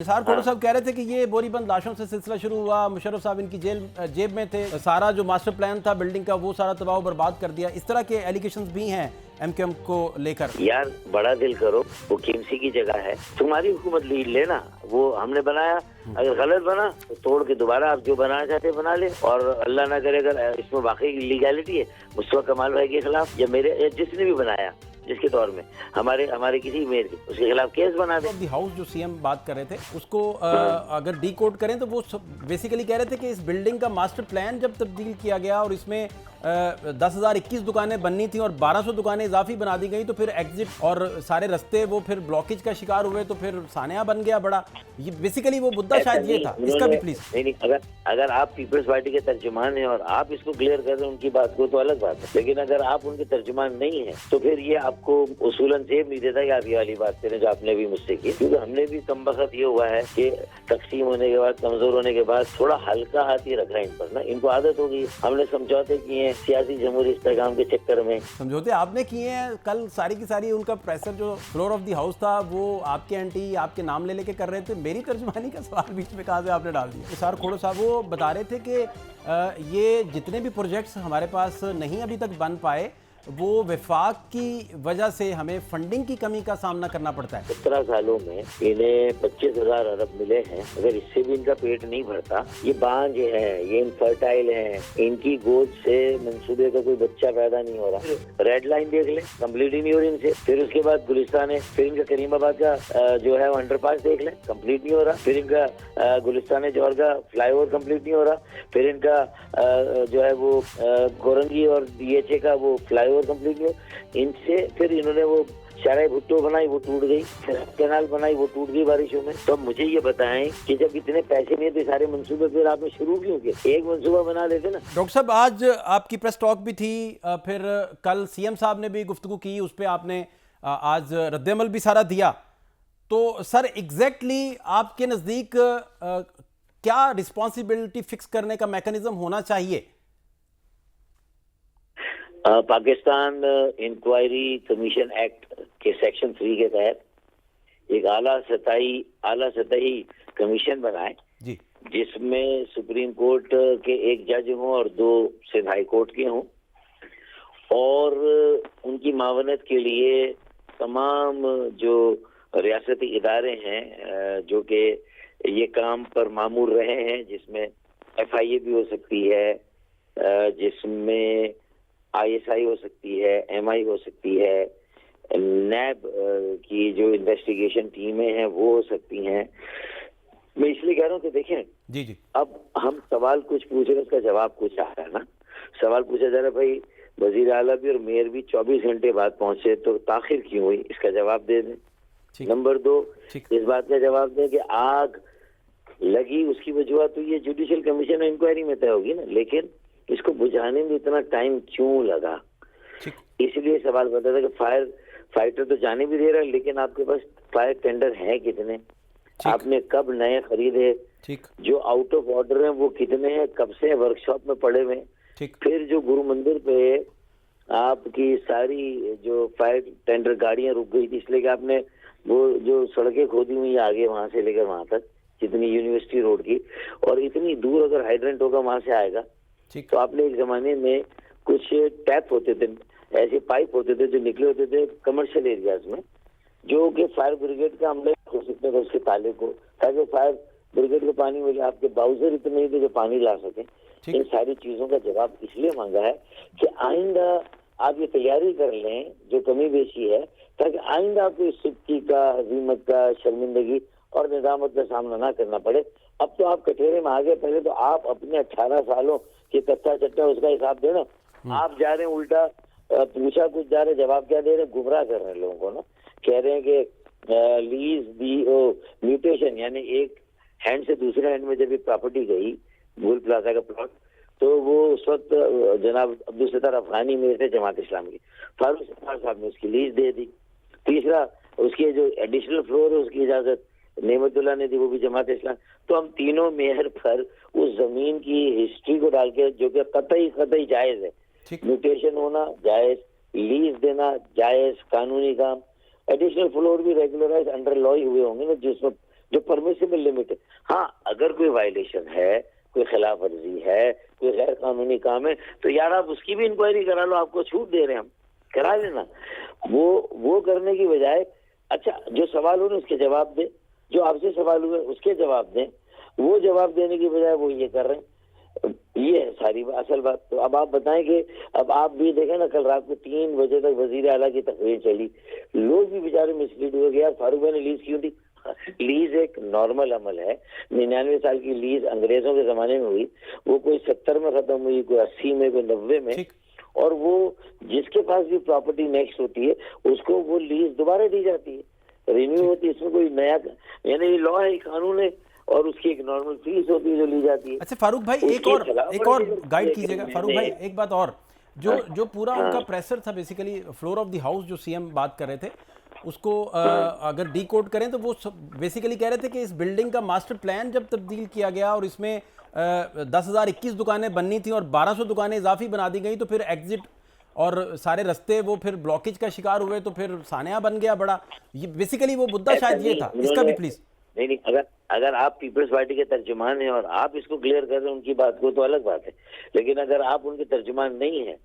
निसार खोड़ो साहब कह रहे थे कि ये बोरीबंद लाशों से सिलसिला शुरू हुआ, मुशर्रफ साहब इनकी जेब में थे, सारा जो मास्टर प्लान था बिल्डिंग का वो सारा तबाह बर्बाद कर दिया। इस तरह के एलिगेशंस भी हैं एमक्यूएम को लेकर। यार बड़ा दिल करो, वो केएमसी की जगह है, तुम्हारी हुकूमत लीड लेना, वो हमने बनाया, अगर गलत बना तो तोड़ के दोबारा आप जो बनाना चाहते बना ले। और अल्लाह ना करे अगर इसमें वाकई लीगैलिटी है मुस्तफा कमाल भाई के खिलाफ या मेरे या जिसने भी बनाया जिसके दौर में हमारे किसी मेयर के उसके खिलाफ केस बना दे। हाउस जो सीएम बात कर रहे थे उसको अगर डी कोड करें तो वो बेसिकली कह रहे थे कि इस बिल्डिंग का मास्टर प्लान जब तब्दील किया गया और इसमें 10,021 दुकानें बननी थी और 1200 दुकानें इजाफी बना दी गई, तो फिर एग्जिट और सारे रास्ते वो फिर ब्लॉकेज का शिकार हुए, तो फिर सानिया बन गया बड़ा। ये बेसिकली वो मुद्दा शायद ये था, इसका भी प्लीज। नहीं, अगर आप पीपल्स पार्टी के तर्जुमान हैं और आप इसको क्लियर कर रहे हैं उनकी बात को तो अलग बात है, लेकिन अगर आप उनके तर्जुमान नहीं है तो फिर ये आपको उसूलन सेब नहीं देता कि आप ये वाली बात करें जो आपने भी मुझसे की, क्योंकि हमने भी कम वक्त ये हुआ है कि तकसीम होने के बाद, कमजोर होने के बाद थोड़ा हल्का हाथ ही रखा है इन पर ना। इनको आदत होगी, हमने समझौते किए हैं सियासी जमहूरी इस्तेकाम के चक्कर में। समझौते आपने किए हैं, कल सारी की सारी उनका प्रेशर जो फ्लोर ऑफ द हाउस था वो आपके एंटी आपके नाम ले लेके कर रहे थे। मेरी तर्जुमानी का सवाल बीच में कहाँ से आपने डाल दिया। निसार खोड़ो साहब वो बता रहे थे कि ये जितने भी प्रोजेक्ट्स हमारे पास नहीं अभी तक बन पाए वो विफाक की वजह से हमें फंडिंग की कमी का सामना करना पड़ता है। 17 सालों में इन्हें 25,000 अरब मिले हैं, अगर इससे भी इनका पेट नहीं भरता। ये बांझ है, ये इनफर्टाइल है, इनकी गोद से मंसूबे का कोई बच्चा पैदा नहीं हो रहा। रेड लाइन देख ले, कंप्लीट ही नहीं हो रही इनसे। फिर उसके बाद गुलिस्तान है, फिर इनका करीमाबाद का जो है अंडरपास देख ले, कंप्लीट नहीं हो रहा। फिर इनका गुलिस्तान जौहर का फ्लाईओवर कंप्लीट नहीं हो रहा। फिर इनका जो है वो कोरंगी और DHA का वो फ्लाईओवर कंप्लीट नहीं हो। इनसे फिर इन्होंने वो शाराय भुट्टो बनाई, वो टूट गई, कैनाल बनाई, वो टूट गई बारिशों में। तो मुझे ये बताएं कि जब इतने पैसे नहीं थे सारे मंसूबे फिर आपने शुरू क्यों किए? एक मंसूबा बना लेते ना। डॉक्टर साहब आज आपकी प्रेस टॉक भी थी, फिर कल सीएम साहब ने भी गुफ्तगू की, उस पर आपने आज रद्दअमल भी सारा दिया। तो सर एग्जैक्टली आपके नज़दीक क्या रिस्पॉन्सिबिलिटी फिक्स करने का मैकेनिज्म होना चाहिए? पाकिस्तान इंक्वायरी कमीशन एक्ट के सेक्शन 3 के तहत एक आला सतही कमीशन बनाए जी, जिसमें सुप्रीम कोर्ट के एक जज हों और 2 सिंध हाई कोर्ट के हों, और उनकी मावनत के लिए तमाम जो रियासती इदारे हैं जो कि ये काम पर मामूर रहे हैं, जिसमें FIA भी हो सकती है, जिसमें ISI हो सकती है, MI हो सकती है, NAB की जो इन्वेस्टिगेशन टीमें हैं वो हो सकती हैं। मैं इसलिए कह रहा हूँ कि देखें जी, अब हम सवाल कुछ पूछ रहे हैं, उसका जवाब कुछ आ रहा है ना। सवाल पूछा जा रहा है भाई वजीर आला भी और मेयर भी 24 घंटे बाद पहुंचे तो ताखिर क्यों हुई, इसका जवाब दे दें। नंबर 2, इस बात का जवाब दें कि आग लगी उसकी वजूहत तो ये जुडिशियल कमीशन इंक्वायरी में तय होगी ना, लेकिन इसको बुझाने में इतना टाइम क्यों लगा? इसलिए सवाल बता था कि फाइटर तो जाने भी दे रहा है, लेकिन आपके पास फायर टेंडर है कितने? आपने कब नए खरीदे? जो आउट ऑफ ऑर्डर हैं वो कितने हैं, कब से वर्कशॉप में पड़े हुए? फिर जो गुरु मंदिर पे आपकी सारी जो फायर टेंडर गाड़ियां रुक गई थी इसलिए कि आपने वो जो सड़कें खोदी हुई आगे वहां से लेकर वहां तक जितनी यूनिवर्सिटी रोड की, और इतनी दूर अगर हाइड्रेंट होगा वहां से आएगा। तो आपने एक जमाने में कुछ टैप होते थे, ऐसे पाइप होते थे जो निकले होते थे कमर्शियल एरियाज में, जो कि फायर ब्रिगेड का हमले हो सकते थे उसके ताले को, ताकि फायर ब्रिगेड को पानी मिले। आपके बाउजर इतने नहीं थे जो पानी ला सके। इन सारी चीजों का जवाब इसलिए मांगा है कि आइंदा आप ये तैयारी कर लें जो कमी बेशी है, ताकि आइंदा आपको इस सिक्की का, हजीमत का, शर्मिंदगी और निजामत का सामना ना करना पड़े। अब तो आप कठेरे में आ गए, पहले तो आप अपने 18 सालों के कच्चा चट्टा उसका हिसाब देना। आप जा रहे हैं उल्टा पूछा कुछ जा रहे, जवाब क्या दे रहे, गुमराह कर रहे हैं लोगों को ना। कह रहे हैं कि लीज दी म्यूटेशन, यानी एक हैंड से दूसरे हैंड में जब ये प्रॉपर्टी गई भूल प्लाजा का प्लॉट, तो वो उस वक्त जनाब अब्दुल सत्तार अफगानी में थे जमात इस्लामी की, फारूक सत्तार साहब ने उसकी लीज दे दी। तीसरा उसके जो एडिशनल फ्लोर है उसकी इजाजत नेमतुल्लाह ने दी, वो भी जमात इस्लाम। तो हम तीनों मेयर पर उस जमीन की हिस्ट्री को डाल के, जो कि कतई जायज है, म्यूटेशन होना जायज, लीज देना जायज, कानूनी काम, एडिशनल फ्लोर भी रेगुलराइज अंडर लॉ ही हुए होंगे ना, जिसमें جو परमिसिबल लिमिट है। हाँ, अगर कोई वायलेशन है, कोई खिलाफ वर्जी है, कोई गैर कानूनी काम है, तो यार आप उसकी भी इंक्वायरी करा लो, आपको छूट दे रहे हैं हम, करा लेना। वो करने की बजाय अच्छा जो सवाल हो उसके जवाब दे, जो आपसे सवाल हुए उसके जवाब दें, वो जवाब देने की बजाय वो ये कर रहे हैं। ये है सारी असल बात। तो अब आप बताएं कि अब आप भी देखें ना, कल रात को 3 बजे तक वजीर आला की तकरीर चली, लोग भी बेचारे मिसलीड हुए कि यार फारूक भाई ने लीज क्यों दी। लीज एक नॉर्मल अमल है, 99 साल की लीज अंग्रेजों के जमाने में हुई, वो कोई 70 में खत्म हुई, कोई 80 में, कोई 90 में, और वो जिसके पास भी प्रॉपर्टी नेक्स्ट होती है उसको वो लीज दोबारा दी जाती है, रिन्यू होती है। इसमें कोई नया यानी लॉ है, कानून है, और उसकी एक नॉर्मल फीस होती है जो ली जाती है। अच्छा फारूक भाई एक और गाइड कीजिएगा फारूक भाई, एक बात और, जो पूरा उनका प्रेशर था basically floor of the house जो सीएम बात कर रहे थे उसको अगर डीकोड करें तो वो बेसिकली कह रहे थे कि इस बिल्डिंग का मास्टर प्लान जब तब्दील किया गया और इसमें 10,021 दुकानें बननी थी और 1200 दुकानें इजाफी बना दी गई, तो फिर एग्जिट और सारे रास्ते वो फिर ब्लॉकेज का शिकार हुए, तो फिर सानिया बन गया बड़ा। ये बेसिकली वो मुद्दा शायद ये था, इसका भी प्लीज। नहीं, अगर आप पीपल्स पार्टी के तर्जुमान हैं और आप इसको क्लियर कर रहे हैं उनकी बात को, तो अलग बात है, लेकिन अगर आप उनके तर्जुमान नहीं है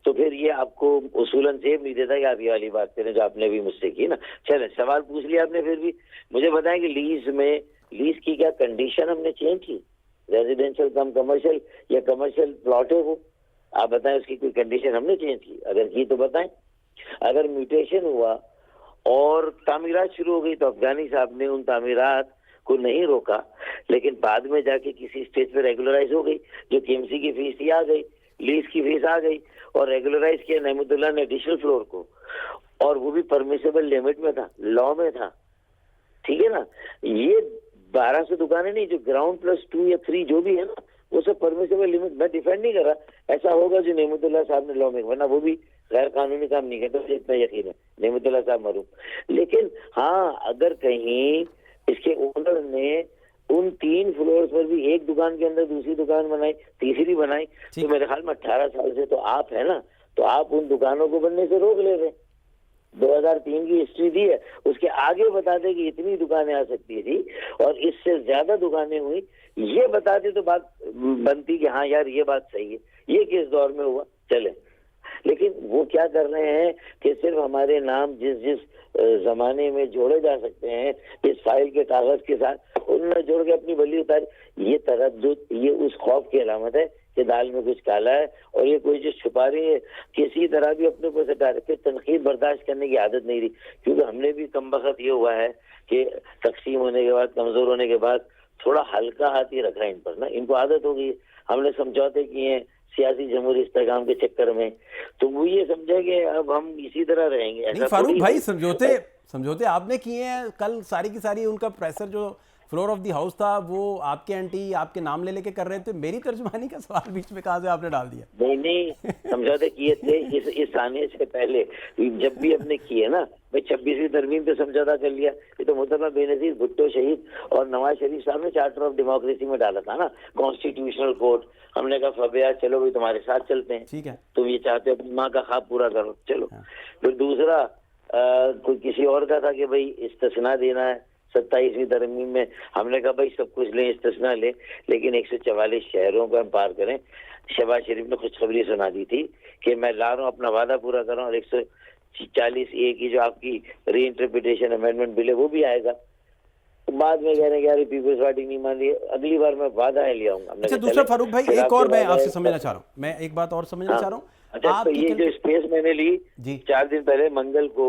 तो फिर ये आपको उसूलन सेब नहीं देता कि आप ये वाली बात करें जो आपने भी मुझसे की ना। चले, सवाल पूछ लिया आपने, फिर भी मुझे बताएं कि लीज की क्या कंडीशन हमने चेंज की, रेजिडेंशियल कम कमर्शियल या कमर्शियल प्लॉट है वो, आप बताएं उसकी कोई कंडीशन हमने चेंज की, अगर की तो बताएं। अगर म्यूटेशन हुआ और तामीरात शुरू हो गई तो अफगानी साहब ने उन तामीरात को नहीं रोका, लेकिन बाद में जाके किसी स्टेज पे रेगुलराइज हो गई, जो केएमसी की फीस थी आ गई, लीज की फीस आ गई, और रेगुलराइज किया नेहमतुल्लाह ने एडिशनल फ्लोर को, और वो भी परमिसिबल लिमिट में था, लॉ में था, ठीक है ना। ये 1200 दुकानें नहीं, जो ग्राउंड प्लस 2 या 3 जो भी है ना, वो सब परमिसिबल लिमिट। मैं डिफेंड नहीं कर रहा, ऐसा होगा जो नेहमतुल्लाह साहब ने लॉ में, वरना वो भी गैर कानूनी काम नहीं करते, इतना यकीन है, नेहमतुल्लाह साहब मरूम। लेकिन हाँ, अगर कहीं इसके ओनर ने उन 3 फ्लोर पर भी एक दुकान के अंदर दूसरी दुकान बनाई, तीसरी बनाई, तो मेरे ख्याल में 18 साल से तो आप है ना, तो आप उन दुकानों को बनने से रोक ले रहे। 2003 की हिस्ट्री दी है, उसके आगे बता दे कि इतनी दुकानें आ सकती थी और इससे ज्यादा दुकानें हुई, ये बता दे तो बात बनती कि हाँ यार ये बात सही है, ये किस दौर में हुआ, चले। लेकिन वो क्या कर रहे हैं कि सिर्फ हमारे नाम जिस जमाने में जोड़े जा सकते हैं इस फाइल के कागज के साथ, उन्होंने जोड़ के अपनी बली उतारी। ये तरद्दुद, ये उस खौफ की अलामत है कि दाल में कुछ काला है, और ये कोई जो छुपा रही है किसी तरह भी अपने को सटा रखे। तनकीद बर्दाश्त करने की आदत नहीं रही, क्योंकि हमने भी कम वक्त ये हुआ है कि तकसीम होने के बाद, कमजोर होने के बाद थोड़ा हल्का हाथ ही रखा है इन पर ना, इनको आदत हो गई। हमने समझौते किए हैं सियासी जमहूरी इस्तेकाम के चक्कर में, तो वो ये समझे कि अब हम इसी तरह रहेंगे। नहीं फारूक भाई, समझौते आपने किए हैं। कल सारी की सारी उनका प्रेशर जो फ्लोर ऑफ द हाउस था वो आपके एंटी आपके नाम ले लेके कर रहे थे, मेरी तर्जुमानी का सवाल बीच में कहाँ से आपने डाल दिया। नहीं, समझौते किए थे इस आने से पहले, जब भी हमने किए ना भाई, 26वीं तरमीम पे समझौता कर लिया। ये तो मोहतरमा बेनज़ीर भुट्टो शहीद और नवाज शरीफ साहब ने चार्टर ऑफ डेमोक्रेसी में डाला था ना, कॉन्स्टिट्यूशनल कोर्ट। हमने कहा फबिया चलो भाई तुम्हारे साथ चलते हैं, ठीक है, तुम ये चाहते हो अपनी माँ का ख्वाब पूरा करो, चलो। फिर दूसरा कोई किसी और का था कि भाई इस्तिस्ना देना है 27वीं तरमीम में, हमने कहा भाई सब कुछ लें, इस्तिस्ना लें, लेकिन 144 शहरों को हम पार करें। शहबाज शरीफ ने खुशखबरी सुना दी थी कि मैं ला रहा हूँ, अपना वादा पूरा कर रहा हूँ, और 140A की जो आपकी री इंटरप्रिटेशन अमेंडमेंट बिल है वो भी आएगा। बाद में कह रहे हैं कि पीपल्स पार्टी नहीं मान रही, अगली बार मैं वादा है ले आऊंगा। अच्छा दूसरा फारूक भाई, एक और मैं आपसे समझना चाह रहा हूँ, मैं एक बात और समझना चाह रहा हूँ। अच्छा, तो ये जो स्पेस मैंने ली 4 दिन पहले मंगल को,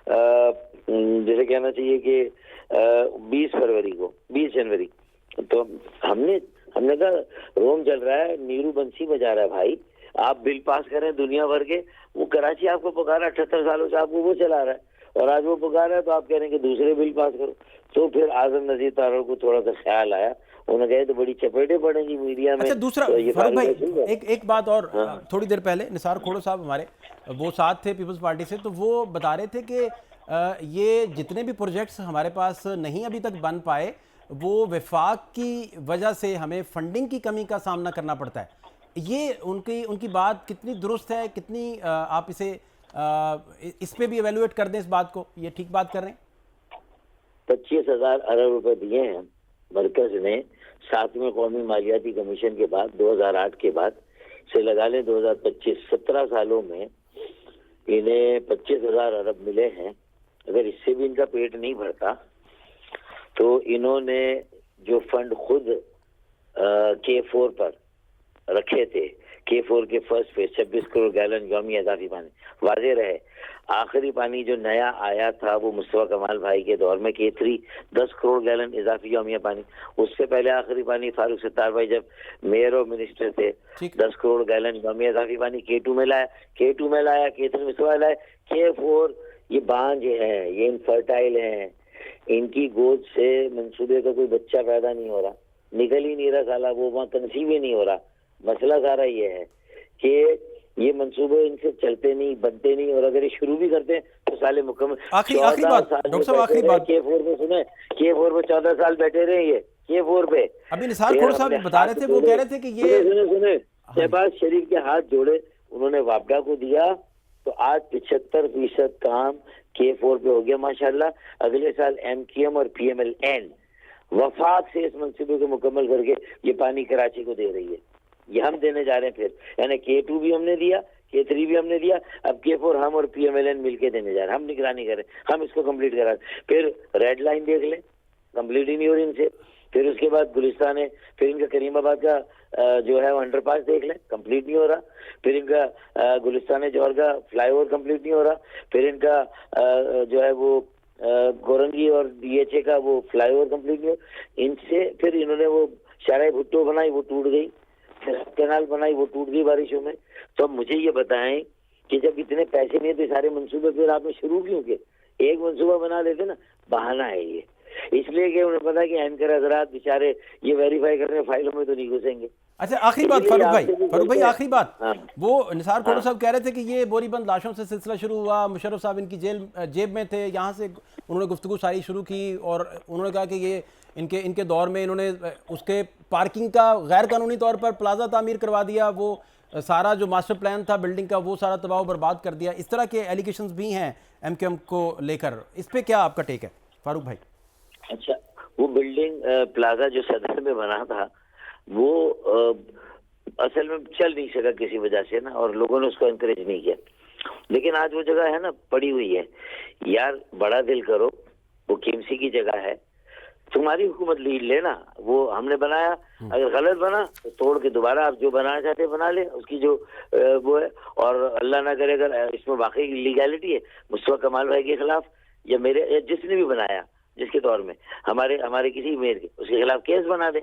जैसे कहना चाहिए कि 20 जनवरी, तो हमने कहा रोम चल रहा है, नीरू बंसी बजा रहा है भाई, आप बिल पास करें दुनिया भर के। वो कराची आपको पुकारा 78 सालों से, आपको वो चला रहा है, और आज वो पुकारा है तो आप कह रहे हैं कि दूसरे बिल पास करो। तो फिर आजम नजीर तारड़ को थोड़ा सा ख्याल आया, उन्होंने कहा तो बड़ी चपेटे पड़ेंगी मीडिया में। अच्छा दूसरा तो फारूक भाई, एक बात और, थोड़ी देर पहले निसार खोड़ो साहब हमारे वो साथ थे पीपल्स पार्टी से, तो वो बता रहे थे कि ये जितने भी प्रोजेक्ट्स हमारे पास नहीं अभी तक बन पाए, वो वफाक की वजह से हमें फंडिंग की कमी का सामना करना पड़ता है। ये उनकी बात कितनी दुरुस्त है, कितनी आप इसे इस पे भी एवेल्युएट कर दें इस बात को, ये ठीक बात कर रहे हैं? 25,000 अरब रुपए दिए हैं मरकज ने 7वें कौमी मालियाती कमीशन के बाद 2008 के बाद से लगा लें 2025 17 सालों में इन्हें 25,000 अरब मिले हैं। अगर इससे भी इनका पेट नहीं भरता तो इन्होंने जो फंड खुद K4 पर रखे थे, K4 के फर्स्ट फेज 26 करोड़ गैलन यौमी इजाफी पानी, वाज़ेह रहे आखिरी पानी जो नया आया था वो मुस्तफा कमाल भाई के दौर में K3 10 करोड़ गैलन इजाफी यौमिया पानी, उससे पहले आखिरी पानी फारूक सत्तार भाई जब मेयर और मिनिस्टर थे 10 करोड़ गैलन यौमिया इजाफी पानी K2 में लाया, K3 में सवाल आया, K4 ये बांझ है, ये इनफर्टाइल हैं, इनकी गोद से मंसूबे का कोई बच्चा पैदा नहीं हो रहा, निकल ही नहीं रहा साला, वो वहाँ कंसीव ही नहीं हो रहा। मसला सारा ये है कि ये मंसूबे इनसे चलते नहीं, बनते नहीं, और अगर ये शुरू भी करते हैं तो साले मुकम्मल आखिरी बात डॉक्टर साहब, आखिरी बात K4 में सुने, K4 में 14 साल बैठे रहे ये K4 पे। अभी निसार खोड़ साहब बता रहे थे, वो कह रहे थे कि ये सुने शहबाज शरीफ के हाथ जोड़े, उन्होंने वापडा को दिया तो आज 75% काम K4 पे हो गया माशाल्लाह। अगले साल MQM और PMLN वफाक से इस मंसूबे को मुकम्मल करके ये पानी कराची को दे रही है, ये हम देने जा रहे हैं। फिर यानी K2 भी हमने दिया, K3 भी हमने दिया, अब K4 हम और PMLN मिलके देने जा रहे हैं। हम निगरानी करें, हम इसको कंप्लीट करा। फिर रेड लाइन देख लें, कंप्लीट ही नहीं हो रही इनसे। फिर उसके बाद गुलिस्तान है, फिर इनका करीमाबाद का जो है वो अंडरपास देख लें, कंप्लीट नहीं हो रहा। फिर इनका गुलिस्तान जौहर का फ्लाईओवर कंप्लीट नहीं हो रहा। फिर इनका जो है वो गोरंगी और DHA का वो फ्लाईओवर कंप्लीट नहीं हो। इनसे फिर इन्होंने वो शाराय भुट्टो बनाई, वो टूट गई, फिर कैनाल बनाई, वो टूट गई बारिशों में। तो अब मुझे ये बताएं कि जब इतने पैसे नहीं थे सारे मंसूबे फिर आपने शुरू क्यों किए? एक मंसूबा बना लेते ना, बहाना है ये, इसलिए कि उन्हें पता कि एंकर हजरात बेचारे ये वेरीफाई करने फाइलों में तो नहीं घुसेंगे। अच्छा आखिरी बात फारूक भाई आखिरी बात, वो निसार खोड़ साहब कह रहे थे कि ये बोरीबंद लाशों से सिलसिला शुरू हुआ, मुशर्रफ साहब इनकी जेब में थे, यहाँ से उन्होंने गुफ्तगू सारी शुरू की और उन्होंने कहा कि ये इनके दौर में इन्होंने उसके पार्किंग का गैर कानूनी तौर पर प्लाजा तामीर करवा दिया, वो सारा जो मास्टर प्लान था बिल्डिंग का वो सारा तबाह बर्बाद कर दिया। इस तरह के एलिगेशंस भी हैं MQM को लेकर, इस पे क्या आपका टेक है फारूक भाई? अच्छा, वो बिल्डिंग प्लाजा जो सदर में बना था वो असल में चल नहीं सका किसी वजह से ना, और लोगों ने उसको एनकरेज नहीं किया। लेकिन आज वो जगह है ना पड़ी हुई है यार, बड़ा दिल करो, वो KMC की जगह है, तुम्हारी हुकूमत लीड लेना, वो हमने बनाया, अगर गलत बना तो तोड़ के दोबारा आप जो बनाना चाहते बना ले, उसकी जो वो है। और अल्लाह ना करे अगर इसमें वाकई लीगैलिटी है मुस्तफा कमाल भाई के खिलाफ या मेरे या जिसने भी बनाया, जिसके दौर में हमारे किसी मेयर के, उसके खिलाफ केस बना दे।